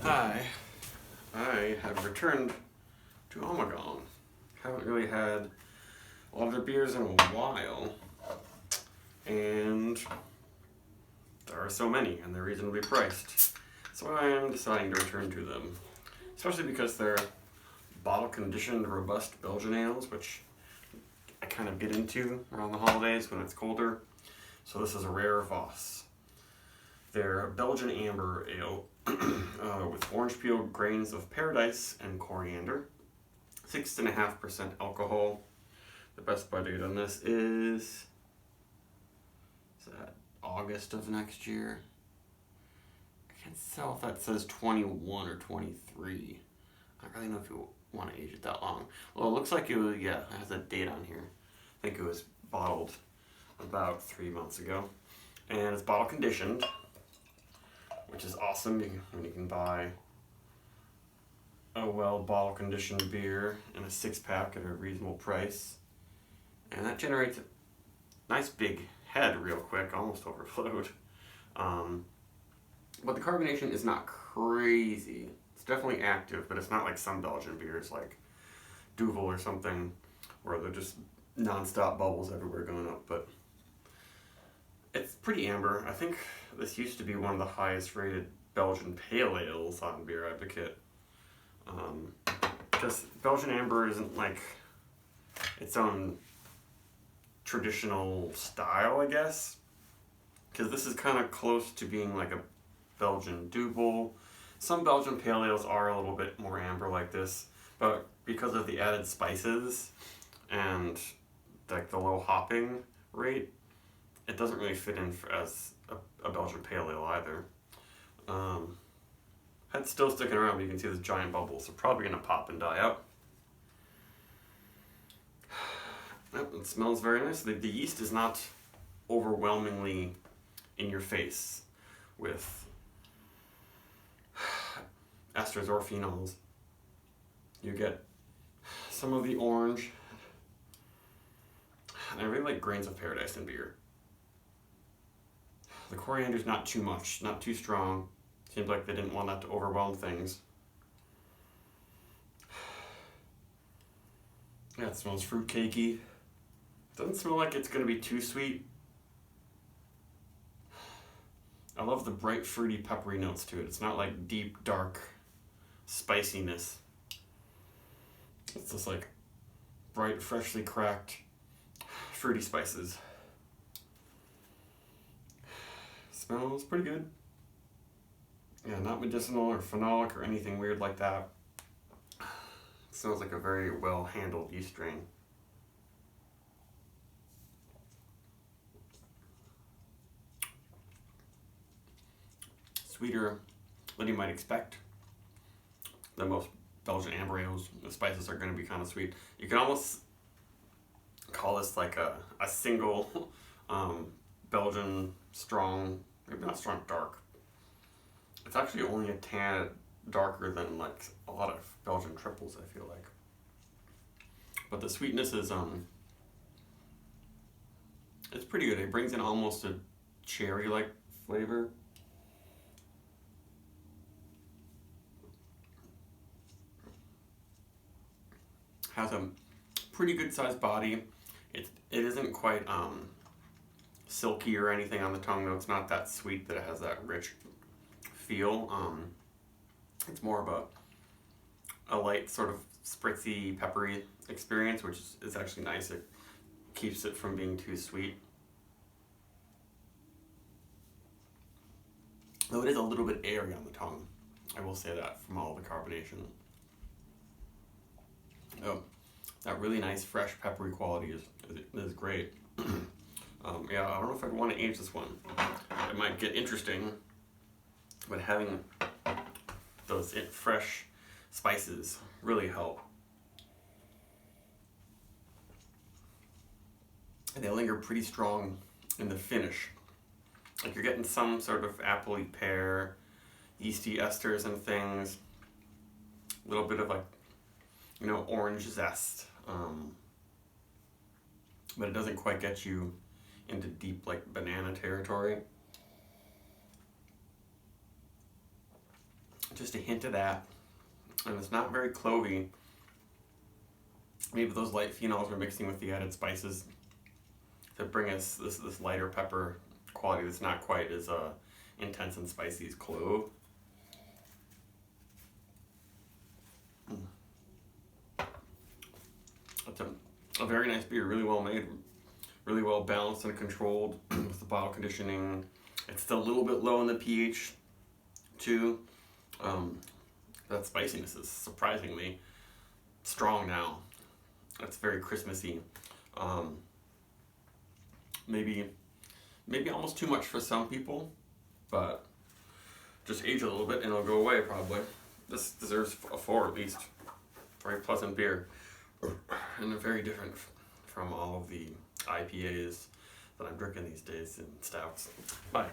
Hi, I have returned to Ommegang. Haven't really had a lot of their beers in a while, and there are so many, and they're reasonably priced. So I am deciding to return to them, especially because they're bottle-conditioned, robust Belgian ales, which I kind of get into around the holidays when it's colder. So this is a rare Voss. They're Belgian amber ale with orange peel, grains of paradise, and coriander. 6.5% alcohol. The best by date on this is that August of next year. I can't tell if that says 21 or 23. I don't really know if you want to age it that long. Well, it looks like it was, yeah, it has a date on here. I think it was bottled about 3 months ago. And it's bottle conditioned, which is awesome when you can buy a well bottle conditioned beer in a 6-pack at a reasonable price. And that generates a nice big head real quick, almost overflowed. But the carbonation is not crazy. It's definitely active, but it's not like some Belgian beers like Duvel or something where they're just non-stop bubbles everywhere going up. But it's pretty amber. I think this used to be one of the highest rated Belgian pale ales on Beer Advocate. Just Belgian amber isn't like its own traditional style, I guess, because this is kind of close to being like a Belgian Duvel. Some Belgian pale ales are a little bit more amber like this, but because of the added spices and like the low hopping rate, it doesn't really fit in as a Belgian pale ale either. Head's still sticking around, but you can see this giant bubbles, so probably gonna pop and die out. Yep, it smells very nice. The yeast is not overwhelmingly in your face with esters or phenols. You get some of the orange, and I really like grains of paradise in beer. The coriander's not too much, not too strong. Seems like they didn't want that to overwhelm things. Yeah, it smells fruit-cakey. Doesn't smell like it's going to be too sweet. I love the bright, fruity, peppery notes to it. It's not like deep, dark spiciness. It's just like bright, freshly cracked, fruity spices. Smells pretty good. Yeah, not medicinal or phenolic or anything weird like that. It smells like a very well handled yeast strain. Sweeter than you might expect. The most Belgian amber ales, the spices are going to be kind of sweet. You can almost call this like a single Belgian strong, maybe not strong, dark. It's actually only a tad darker than like a lot of Belgian triples, I feel like. But the sweetness is it's pretty good. It brings in almost a cherry-like flavor. Has a pretty good sized body. It isn't quite silky or anything on the tongue, though. It's not that sweet that it has that rich feel. It's more of a light sort of spritzy, peppery experience, which is actually nice. It keeps it from being too sweet. Though it is a little bit airy on the tongue. I will say that from all the carbonation. Oh, that really nice, fresh, peppery quality is great. Yeah, I don't know if I'd want to age this one. It might get interesting, but having those fresh spices really help. And they linger pretty strong in the finish. Like you're getting some sort of appley pear, yeasty esters and things. A little bit of like, orange zest. But it doesn't quite get you into deep like banana territory. just a hint of that. And it's not very clovey. Maybe those light phenols are mixing with the added spices that bring us this lighter pepper quality that's not quite as intense and spicy as clove. It's a very nice beer, really well made, really well balanced and controlled with the bottle conditioning. It's still a little bit low in the pH too. That spiciness is surprisingly strong now. It's very Christmassy. Maybe almost too much for some people, but just age a little bit and it'll go away probably. This deserves a 4 at least. Very pleasant beer, and very different from all of the IPAs that I'm drinking these days and stouts. Bye.